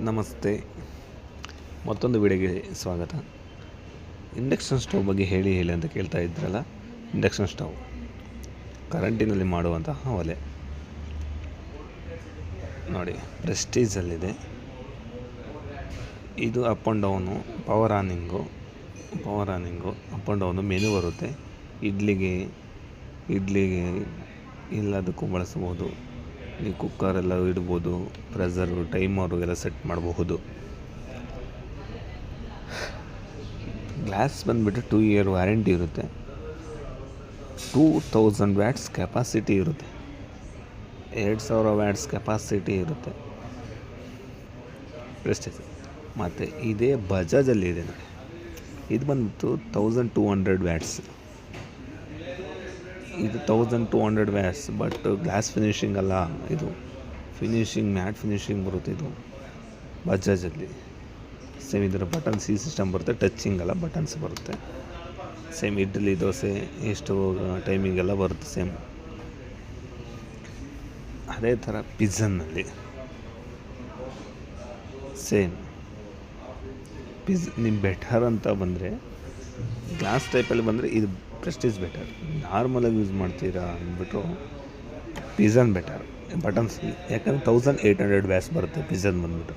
ನಮಸ್ತೆ, ಮತ್ತೊಂದು ವಿಡಿಯೋಗೆ ಸ್ವಾಗತ. ಇಂಡಕ್ಷನ್ ಸ್ಟವ್ ಬಗ್ಗೆ ಹೇಳಿ ಅಂತ ಕೇಳ್ತಾ ಇದ್ರಲ್ಲ. ಇಂಡಕ್ಷನ್ ಸ್ಟವ್ ಕರೆಂಟಿನಲ್ಲಿ ಮಾಡುವಂತಹ ಒಲೆ ನೋಡಿ, ಪ್ರೆಸ್ಟೀಜಲ್ಲಿದೆ. ಇದು ಅಪ್ ಆ್ಯಂಡ್ ಡೌನು, ಪವರ್ ಆನಿಂಗು ಅಪ್ ಆ್ಯಂಡ್ ಡೌನು ಮೆನು ಬರುತ್ತೆ. ಇಡ್ಲಿಗೆ ಎಲ್ಲದಕ್ಕೂ ಬಳಸ್ಬೋದು. ಈ ಕುಕ್ಕರೆಲ್ಲ ಇಡ್ಬೋದು, ಪ್ರೆಷರು, ಟೈಮರು ಎಲ್ಲ ಸೆಟ್ ಮಾಡಬಹುದು. ಗ್ಲಾಸ್ ಬಂದುಬಿಟ್ಟು 2 ಇಯರ್ ವ್ಯಾರಂಟಿ ಇರುತ್ತೆ. 2000 ವ್ಯಾಟ್ಸ್ ಕೆಪಾಸಿಟಿ ಇರುತ್ತೆ. 2000 ವ್ಯಾಟ್ಸ್ ಕೆಪಾಸಿಟಿ ಇರುತ್ತೆ ಪ್ರೆಸ್ಟೀಜ್. ಮತ್ತು ಇದೇ ಬಜಾಜಲ್ಲಿ ಇದೆ ನೋಡಿ. ಇದು ಬಂದ್ಬಿಟ್ಟು 1200 ವ್ಯಾಟ್ಸ್. ಇದು 1200 ವ್ಯಾಟ್ಸ್, ಬಟ್ ಗ್ಲಾಸ್ ಫಿನಿಷಿಂಗ್ ಅಲ್ಲ, ಇದು ಮ್ಯಾಟ್ ಫಿನಿಷಿಂಗ್ ಬರುತ್ತೆ. ಇದು ಬಜಾಜಲ್ಲಿ ಸೇಮ್ ಇದರ ಬಟನ್ಸ್ ಈ ಸಿಸ್ಟಮ್ ಬರುತ್ತೆ. ಟಚಿಂಗ್ ಅಲ್ಲ, ಬಟನ್ಸ್ ಬರುತ್ತೆ. ಸೇಮ್ ಇಡ್ಲಿ, ದೋಸೆ ಎಷ್ಟು ಟೈಮಿಂಗೆಲ್ಲ ಬರುತ್ತೆ ಸೇಮ್. ಅದೇ ಥರ ಪಿಜ್ಜನ್ನಲ್ಲಿ ಸೇಮ್ ನಿಮ್ಮ ಬೆಟರ್ ಅಂತ ಬಂದರೆ, ಗ್ಲಾಸ್ ಟೈಪಲ್ಲಿ ಬಂದರೆ ಇದು ಪ್ರೆಸ್ಟೀಜ್ ಬೆಟರ್. ನಾರ್ಮಲಾಗಿ ಯೂಸ್ ಮಾಡ್ತೀರಾ ಅಂದ್ಬಿಟ್ಟು ಪಿಜ್ಜನ್ ಬೆಟರ್ ಬಟನ್ಸ್. ಯಾಕಂದರೆ 1800 ವ್ಯಾಟ್ಸ್ ಬರುತ್ತೆ ಪಿಜ್ಜನ್ ಬಂದುಬಿಟ್ಟು.